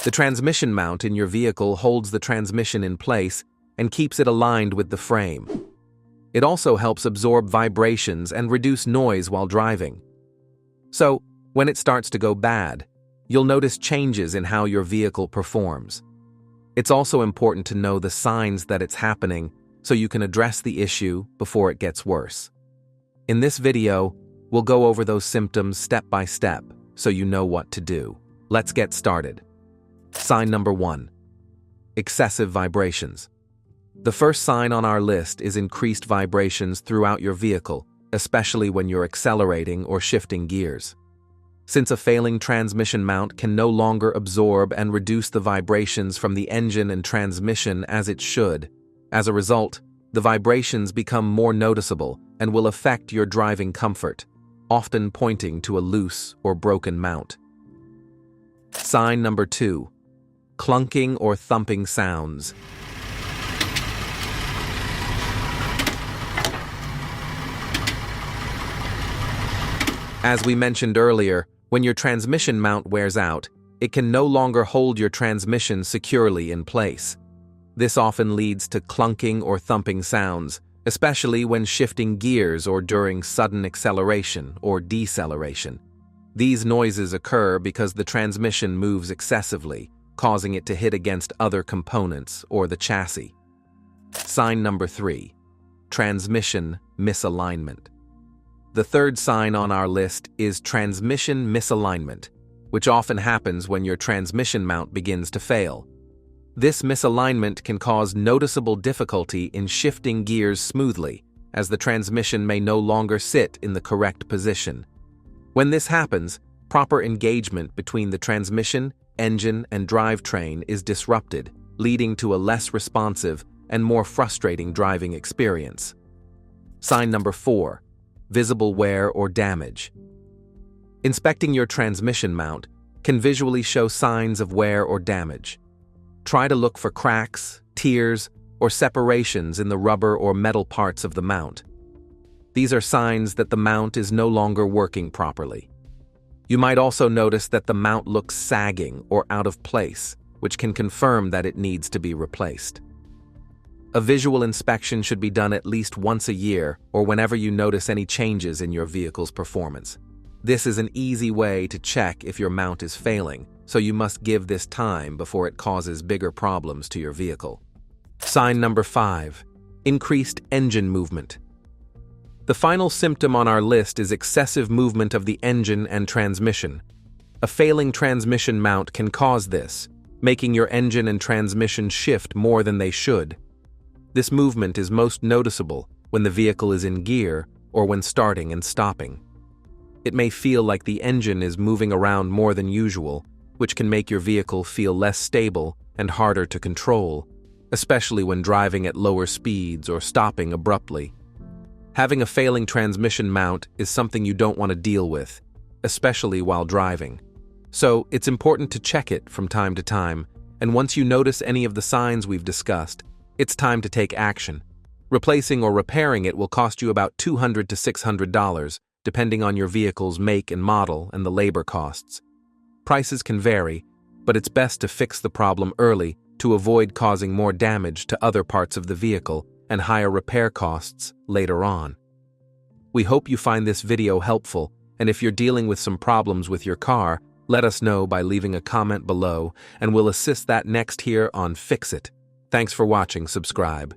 The transmission mount in your vehicle holds the transmission in place and keeps it aligned with the frame. It also helps absorb vibrations and reduce noise while driving. So, when it starts to go bad, you'll notice changes in how your vehicle performs. It's also important to know the signs that it's happening so you can address the issue before it gets worse. In this video, we'll go over those symptoms step by step so you know what to do. Let's get started. Sign number 1. Excessive vibrations. The first sign on our list is increased vibrations throughout your vehicle, especially when you're accelerating or shifting gears. Since a failing transmission mount can no longer absorb and reduce the vibrations from the engine and transmission as it should, as a result, the vibrations become more noticeable and will affect your driving comfort, often pointing to a loose or broken mount. Sign number 2. Clunking or thumping sounds. As we mentioned earlier, when your transmission mount wears out, it can no longer hold your transmission securely in place. This often leads to clunking or thumping sounds, especially when shifting gears or during sudden acceleration or deceleration. These noises occur because the transmission moves excessively, causing it to hit against other components or the chassis. Sign number 3. Transmission misalignment. The third sign on our list is transmission misalignment, which often happens when your transmission mount begins to fail. This misalignment can cause noticeable difficulty in shifting gears smoothly, as the transmission may no longer sit in the correct position. When this happens, proper engagement between the transmission, engine, and drivetrain is disrupted, leading to a less responsive and more frustrating driving experience. Sign number 4. Visible wear or damage. Inspecting your transmission mount can visually show signs of wear or damage. Try to look for cracks, tears, or separations in the rubber or metal parts of the mount. These are signs that the mount is no longer working properly. You might also notice that the mount looks sagging or out of place, which can confirm that it needs to be replaced. A visual inspection should be done at least once a year or whenever you notice any changes in your vehicle's performance. This is an easy way to check if your mount is failing, so you must give this time before it causes bigger problems to your vehicle. Sign number 5. Increased engine movement. The final symptom on our list is excessive movement of the engine and transmission. A failing transmission mount can cause this, making your engine and transmission shift more than they should. This movement is most noticeable when the vehicle is in gear or when starting and stopping. It may feel like the engine is moving around more than usual, which can make your vehicle feel less stable and harder to control, especially when driving at lower speeds or stopping abruptly. Having a failing transmission mount is something you don't want to deal with, especially while driving. So, it's important to check it from time to time, and once you notice any of the signs we've discussed, it's time to take action. Replacing or repairing it will cost you about $200 to $600, depending on your vehicle's make and model and the labor costs. Prices can vary, but it's best to fix the problem early to avoid causing more damage to other parts of the vehicle and higher repair costs later on. We hope you find this video helpful, and if you're dealing with some problems with your car, let us know by leaving a comment below, and we'll assist that next here on Fix It. Thanks for watching. Subscribe.